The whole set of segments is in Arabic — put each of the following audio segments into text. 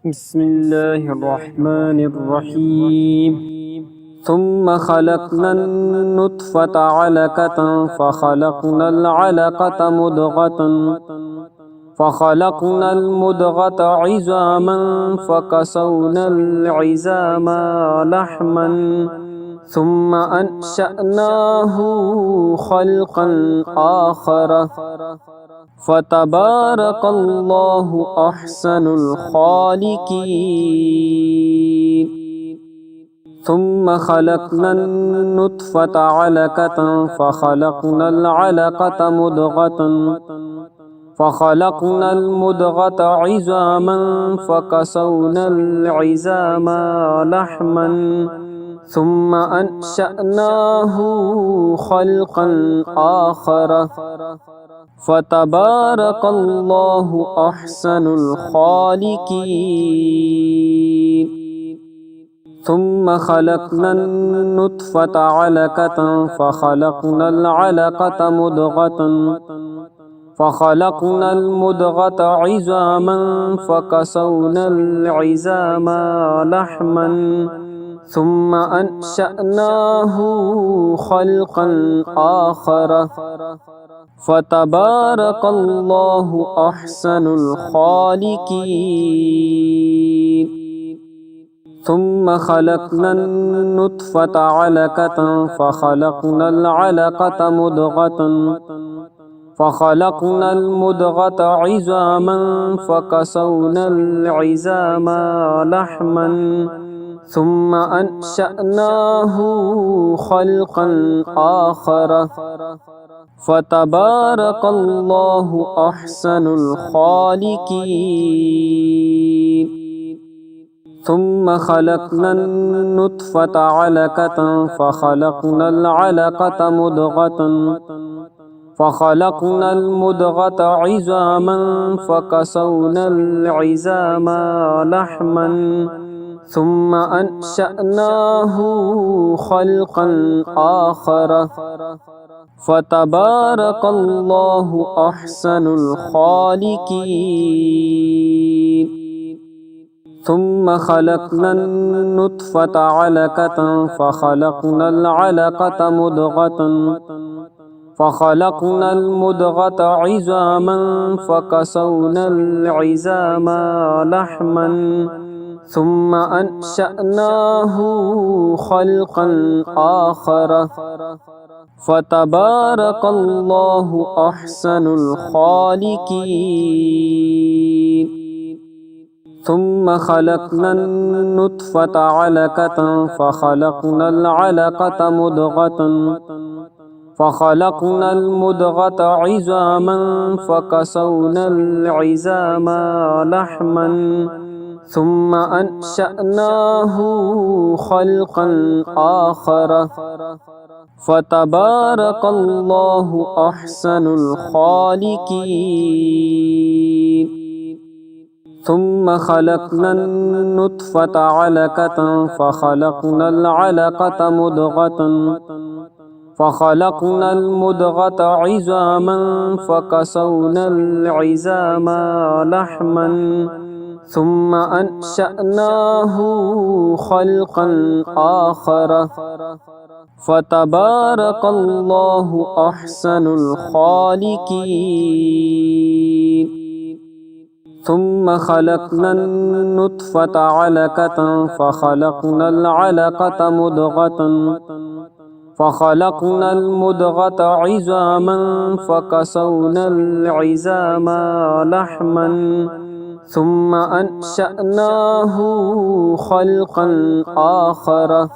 بسم الله الرحمن الرحيم. ثم خلقنا النطفة علقة فخلقنا العلقة مضغة فخلقنا المضغة عظاما فكسونا العظام لحما ثم أنشأناه خلقا آخر فتبارك الله أحسن الخالقين. ثم خلقنا النطفة علقة فخلقنا العلقة مضغة فخلقنا المضغة عظاما فكسونا العظام لحما ثم أنشأناه خلقا آخر فتبارك الله أحسن الخالقين. ثم خلقنا النطفة علقة فخلقنا العلقة مضغة فخلقنا المضغة عظاما فكسونا العظام لحما ثم أنشأناه خلقا آخر فتبارك الله أحسن الخالقين. ثم خلقنا النطفة علقة فخلقنا العلقة مضغة فخلقنا المضغة عظاما فكسونا العظام لحما ثم أنشأناه خلقا آخر فتبارك الله أحسن الخالقين. ثم خلقنا النطفة علقة فخلقنا العلقة مضغة فخلقنا المضغة عظاما فكسونا العظام لحما ثم أنشأناه خلقا آخر فتبارك الله أحسن الخالقين. ثم خلقنا النطفة علقة فخلقنا العلقة مضغة فخلقنا المضغة عظاما فكسونا العظام لحما ثم أنشأناه خلقا آخر فتبارك الله أحسن الخالقين. ثم خلقنا النطفة علقة فخلقنا العلقة مضغة فخلقنا المضغة عظاما فكسونا العظام لحما ثم أنشأناه خلقا آخر فتبارك الله أحسن الخالقين. ثم خلقنا النطفة علقة فخلقنا العلقة مضغة فخلقنا المضغة عظاما فكسونا العظام لحما ثم أنشأناه خلقا آخر فتبارك الله أحسن الخالقين. ثم خلقنا النطفة علقة فخلقنا العلقة مضغة فخلقنا المضغة عظاما فكسونا العظام لحما ثم أنشأناه خلقا آخر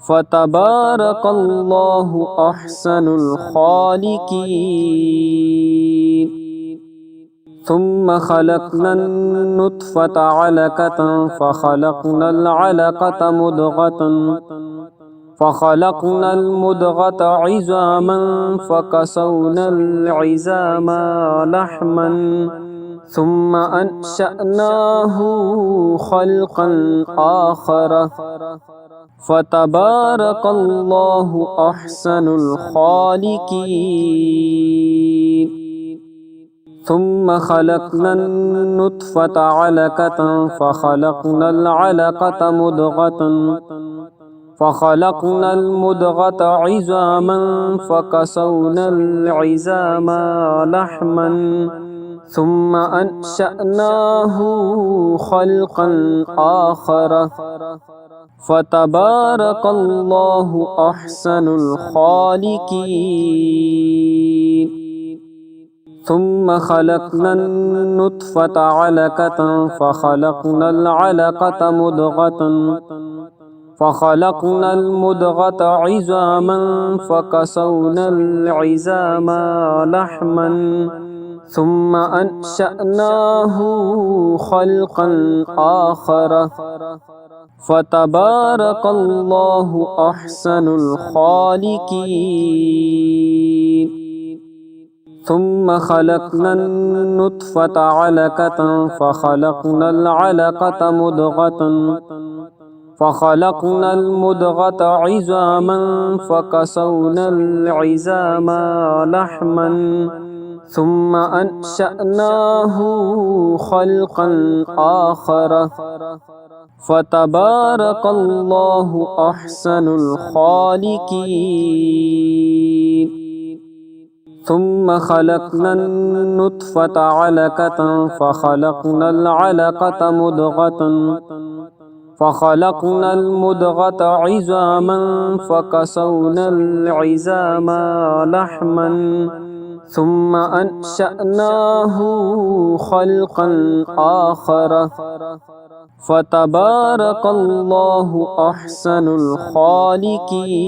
فتبارك الله أحسن الخالقين. ثم خلقنا النطفة علقة فخلقنا العلقة مضغة فخلقنا المضغة عظاما فكسونا العظام لحما ثم أنشأناه خلقا آخر فتبارك الله أحسن الخالقين. ثم خلقنا النطفة علقة فخلقنا العلقة مضغة فخلقنا المضغة عظاما فكسونا العظام لحما ثم أنشأناه خلقا آخر فتبارك الله أحسن الخالقين. ثم خلقنا النطفة علقة فخلقنا العلقة مضغة فخلقنا المضغة عظاما فكسونا العظام لحما ثم أنشأناه خلقا آخر فتبارك الله أحسن الخالقين. ثم خلقنا النطفة علقة فخلقنا العلقة مضغة فخلقنا المضغة عظاما فكسونا العظام لحما ثم أنشأناه خلقا آخر فتبارك الله أحسن الخالقين. ثم خلقنا النطفة علقة فخلقنا العلقة مضغة فخلقنا المضغة عظاما فكسونا العظام لحما ثم أنشأناه خلقا آخر فتبارك الله أحسن الخالقين.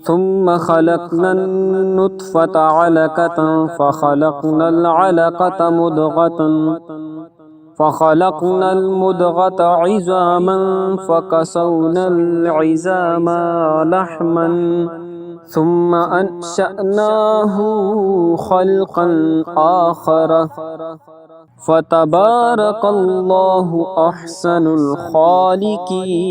ثم خلقنا النطفة علقة فخلقنا العلقة مضغة فخلقنا المضغة عظاما فكسونا العظام لحما ثم أنشأناه خلقا آخر فتبارك الله أحسن الخالقين.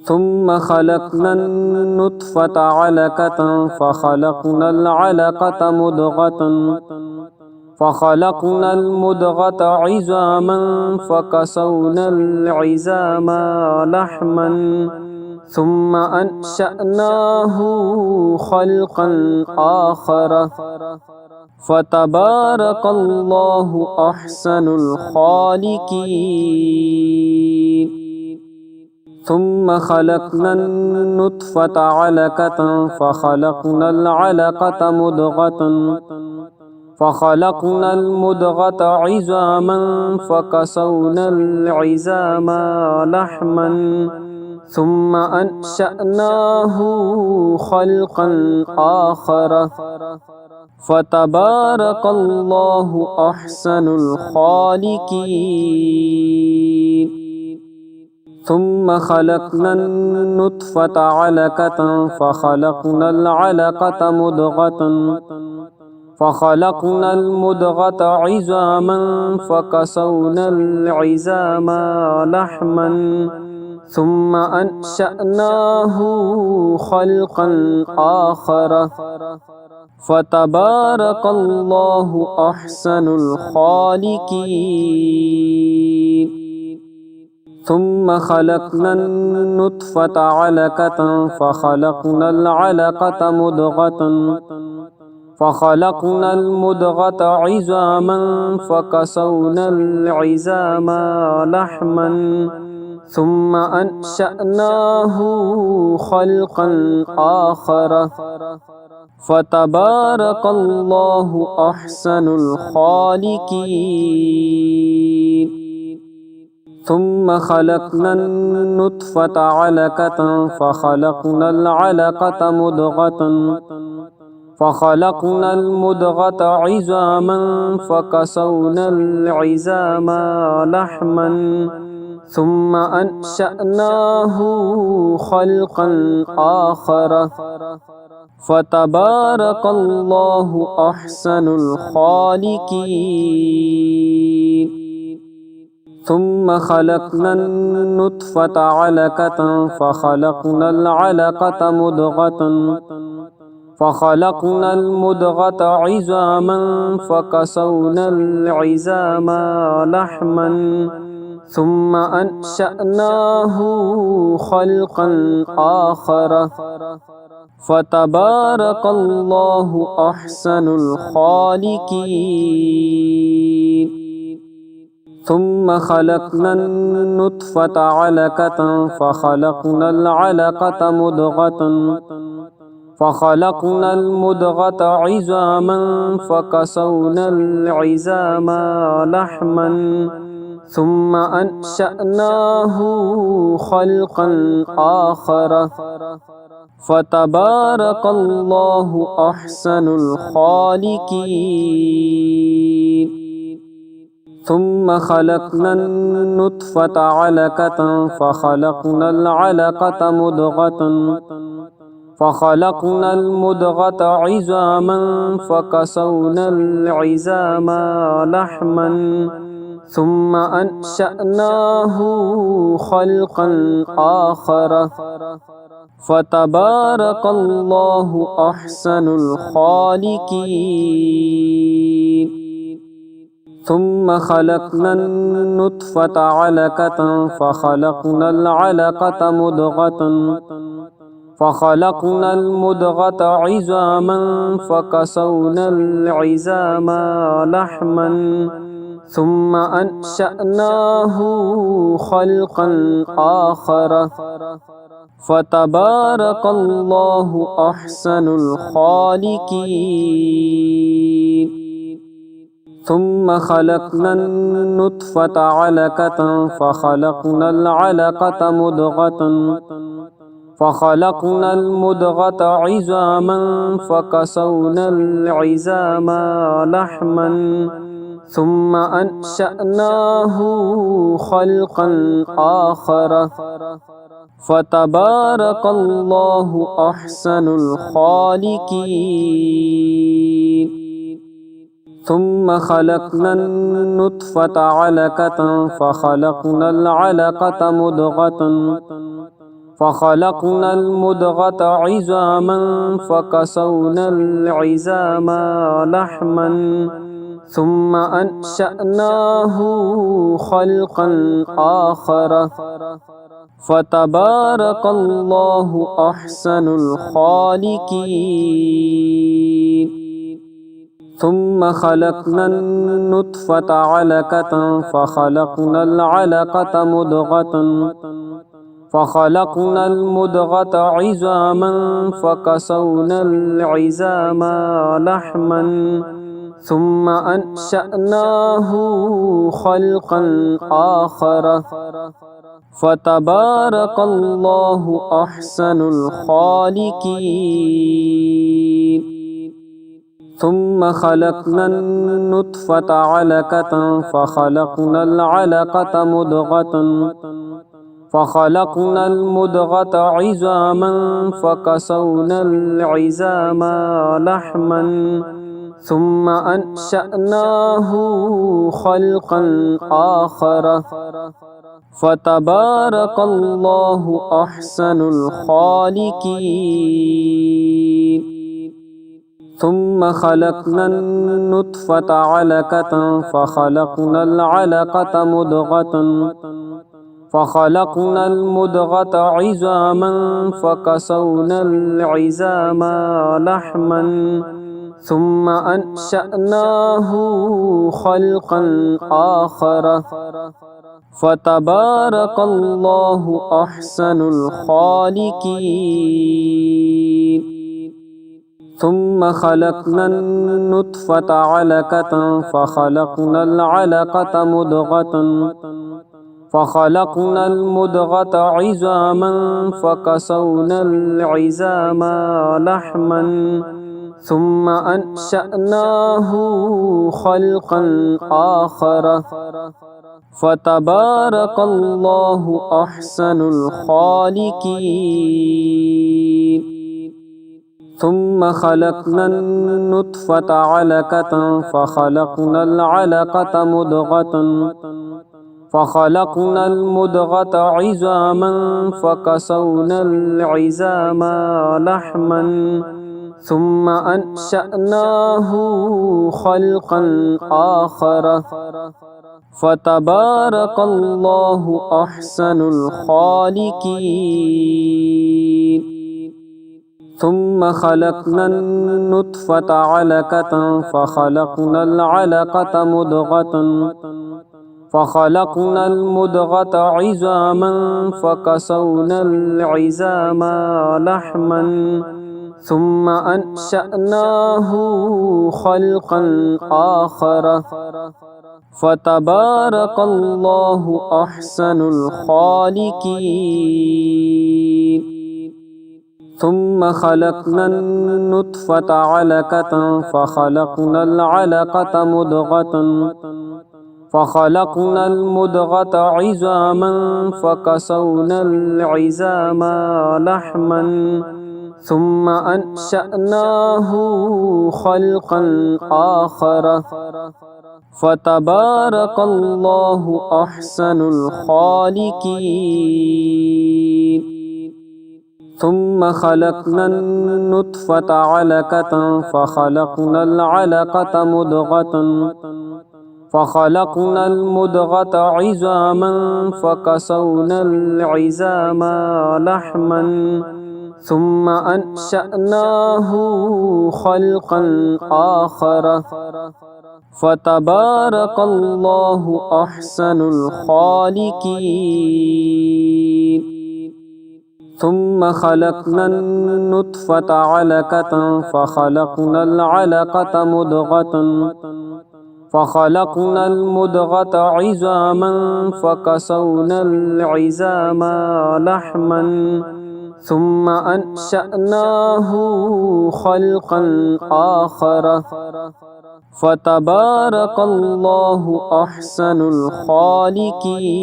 ثم خلقنا النطفة علقة فخلقنا العلقة مضغة فخلقنا المضغة عظاما فكسونا العظام لحما ثم أنشأناه خلقا آخر فتبارك الله أحسن الخالقين. ثم خلقنا النطفة علقة فخلقنا العلقة مضغة فخلقنا المضغة عظاما فكسونا العظام لحما ثم أنشأناه خلقا آخر فتبارك الله أحسن الخالقين. ثم خلقنا النطفة علقة فخلقنا العلقة مضغة فخلقنا المضغة عظاما فكسونا العظام لحما ثم أنشأناه خلقا آخر فتبارك الله أحسن الخالقين. ثم خلقنا النطفة علقة فخلقنا العلقة مضغة فخلقنا المضغة عظاما فكسونا العظام لحما ثم أنشأناه خلقا آخر فتبارك الله أحسن الخالقين. ثم خلقنا النطفة علقة فخلقنا العلقة مضغة فخلقنا المضغة عظاما فكسونا العظام لحما ثم أنشأناه خلقا آخر فتبارك الله أحسن الخالقين. ثم خلقنا النطفة علقة فخلقنا العلقة مضغة فخلقنا المضغة عظاما فكسونا العظام لحما ثم أنشأناه خلقا آخر فتبارك الله أحسن الخالقين. ثم خلقنا النطفة علقة فخلقنا العلقة مضغة فخلقنا المضغة عظاما فكسونا العظام لحما ثم أنشأناه خلقا آخر فتبارك الله أحسن الخالقين. ثم خلقنا النطفة علقة فخلقنا العلقة مضغة فخلقنا المضغة عظاما فكسونا العظام لحما ثم أنشأناه خلقا آخر فتبارك الله أحسن الخالقين. ثم خلقنا النطفة علقة فخلقنا العلقة مضغة فخلقنا المضغة عظاما فكسونا العظام لحما ثم أنشأناه خلقا آخر فتبارك الله أحسن الخالقين. ثم خلقنا النطفة علقة فخلقنا العلقة مضغة فخلقنا المضغة عظاما فكسونا العظام لحما ثم أنشأناه خلقا آخر فتبارك الله أحسن الخالقين. ثم خلقنا النطفة علقة فخلقنا العلقة مضغة فخلقنا المضغة عظاما فكسونا العظام لحما ثم أنشأناه خلقا آخر فتبارك الله أحسن الخالقين. ثم خلقنا النطفة علقة فخلقنا العلقة مضغة فخلقنا المضغة عظاما فكسونا العظام لحما ثم أنشأناه خلقا آخر فتبارك الله أحسن الخالقين. ثم خلقنا النطفة علقة فخلقنا العلقة مضغة فخلقنا المضغة عظاما فكسونا العظام لحما ثم أنشأناه خلقا آخر فتبارك الله أحسن الخالقين. ثم خلقنا النطفة علقة فخلقنا العلقة مضغة فخلقنا المضغة عظاما فكسونا العظام لحما ثم أنشأناه خلقا آخر فتبارك الله أحسن الخالقين. ثم خلقنا النطفة علقة فخلقنا العلقة مضغة فخلقنا المضغة عظاما فكسونا العظام لحما ثم أنشأناه خلقا آخر فتبارك الله أحسن الخالقين. ثم خلقنا النطفة علقة فخلقنا العلقة مضغة فخلقنا المضغة عظاما فكسونا العظام لحما ثم أنشأناه خلقا آخر فتبارك الله أحسن الخالقين. ثم خلقنا النطفة علقة فخلقنا العلقة مضغة فخلقنا المضغة عظاما فكسونا العظام لحما ثم أنشأناه خلقا آخر فتبارك الله أحسن الخالقين. ثم خلقنا النطفة علقة فخلقنا العلقة مضغة فخلقنا المضغة عظاما فكسونا العظام لحما ثم أنشأناه خلقا آخر فتبارك الله أحسن الخالقين. ثم خلقنا النطفة علقة فخلقنا العلقة مضغة فخلقنا المضغة عظاما فكسونا العظام لحما ثم أنشأناه خلقا آخر فتبارك الله أحسن الخالقين. ثم خلقنا النطفة علقة فخلقنا العلقة مضغة فخلقنا المضغة عظاما فكسونا العظام لحما ثم أنشأناه خلقا آخر فتبارك الله أحسن الخالقين.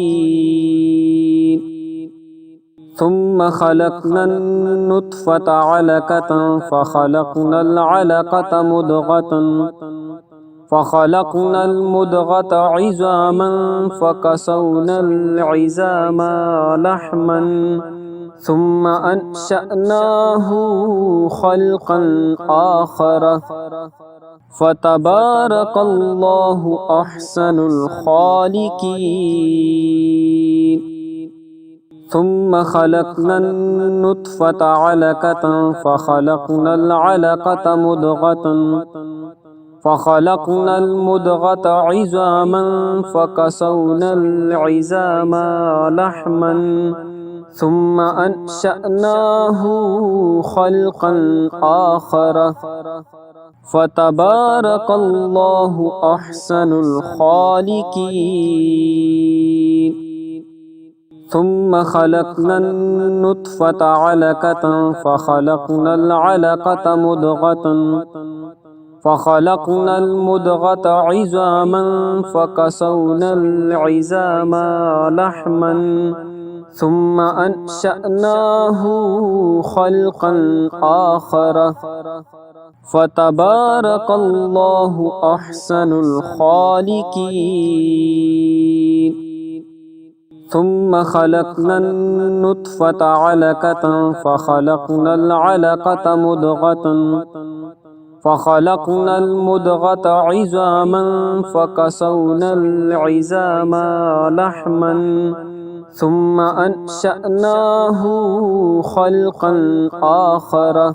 ثم خلقنا النطفة علقة فخلقنا العلقة مضغة فخلقنا المضغة عظاما فكسونا العظام لحما ثم أنشأناه خلقا آخر فتبارك الله أحسن الخالقين. ثم خلقنا النطفة علقة فخلقنا العلقة مضغة فخلقنا المضغة عظاما فكسونا العظام لحما ثم أنشأناه خلقا آخر فتبارك الله أحسن الخالقين. ثم خلقنا النطفة علقة فخلقنا العلقة مضغة فخلقنا المضغة عظاما فكسونا العظام لحما ثم أنشأناه خلقا آخر فتبارك الله أحسن الخالقين. ثم خلقنا النطفة علقة فخلقنا العلقة مضغة فخلقنا المضغة عظاما فكسونا العظام لحما ثم أنشأناه خلقا آخر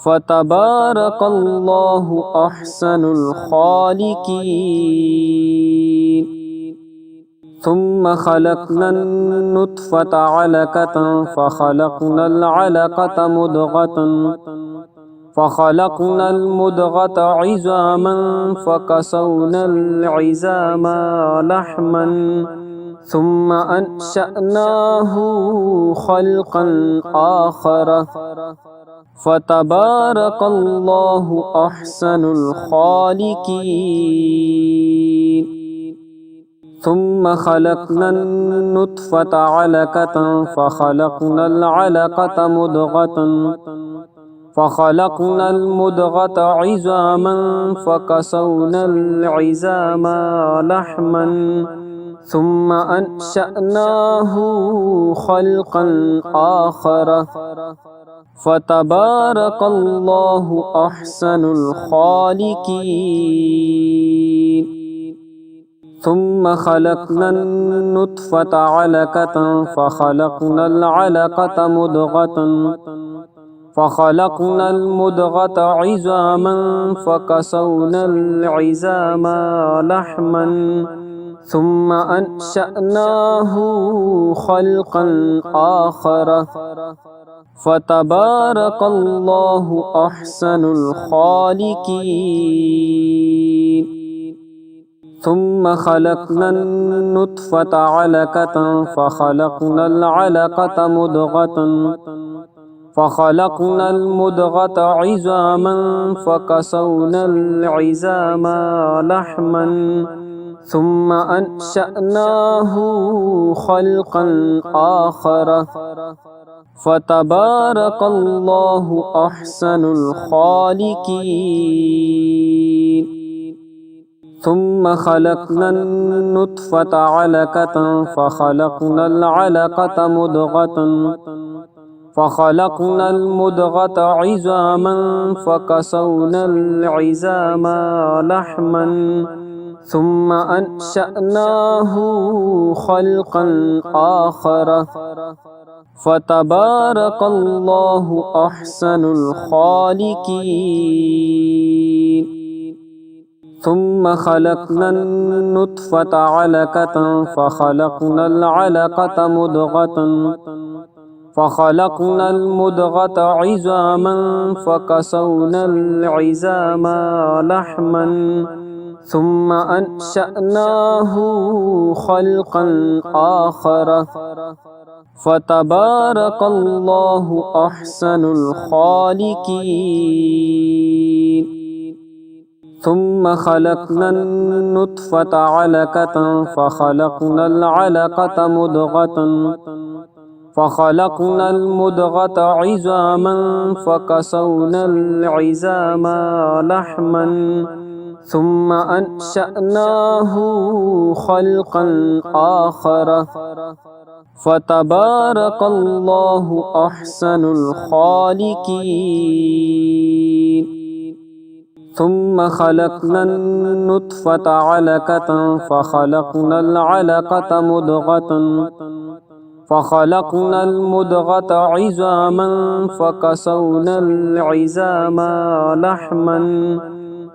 فتبارك الله أحسن الخالقين. ثم خلقنا النطفة علقة فخلقنا العلقة مضغة فخلقنا المضغة عظاما فكسونا العظام لحما ثم أنشأناه خلقا آخر فتبارك الله أحسن الخالقين. ثم خلقنا النطفة علقة فخلقنا العلقة مضغة فخلقنا المضغة عظاما فكسونا العظام لحما ثم أنشأناه خلقا آخر فتبارك الله أحسن الخالقين. ثم خلقنا النطفة علقة فخلقنا العلقة مضغة فخلقنا المضغة عظاما فكسونا العظام لحما ثم أنشأناه خلقا آخر فتبارك الله أحسن الخالقين. ثم خلقنا النطفة علقة فخلقنا العلقة مضغة فخلقنا المضغة عظاما فكسونا العظام لحما ثم أنشأناه خلقا آخر فتبارك الله أحسن الخالقين. ثم خلقنا النطفة علقة فخلقنا العلقة مضغة فخلقنا المضغة عظاما فكسونا العظام لحما ثم أنشأناه خلقا آخر فتبارك الله أحسن الخالقين. ثم خلقنا النطفة علقة فخلقنا العلقة مضغة فخلقنا المضغة عظاما فكسونا العظام لحما ثم أنشأناه خلقا آخر فتبارك الله أحسن الخالقين. ثم خلقنا النطفة علقة فخلقنا العلقة مضغة فخلقنا المضغة عظاما فكسونا العظام لحما ثم أنشأناه خلقا آخر فتبارك الله أحسن الخالقين. ثم خلقنا النطفة علقة فخلقنا العلقة مضغة فخلقنا المضغة عظاما فكسونا العظام لحما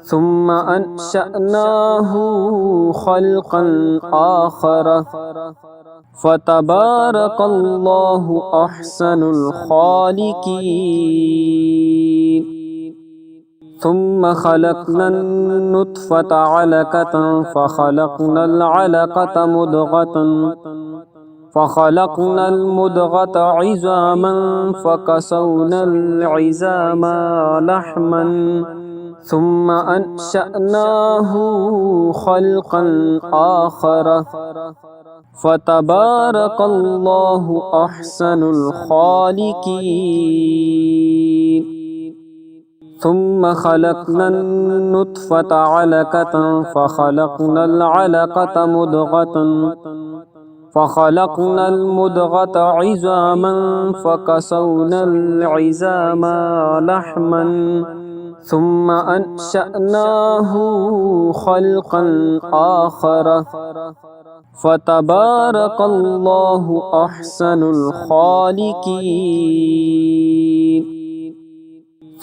ثم أنشأناه خلقا آخر فتبارك الله أحسن الخالقين. ثم خلقنا النطفة علقة فخلقنا العلقة مضغة فخلقنا المضغة عظاما فكسونا العظام لحما ثم أنشأناه خلقا آخر فتبارك الله أحسن الخالقين. ثم خلقنا النطفة علقة فخلقنا العلقة مضغة فخلقنا المضغة عظاما فكسونا العظام لحما ثم أنشأناه خلقا آخر فتبارك الله أحسن الخالقين.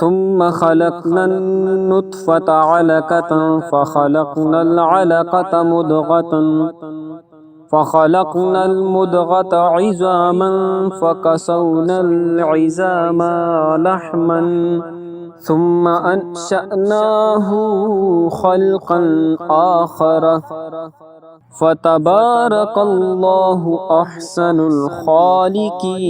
ثم خلقنا النطفة علقة فخلقنا العلقة مضغة فخلقنا المضغة عظاما فكسونا العظام لحما ثم أنشأناه خلقا آخر فتبارك الله أحسن الخالقين.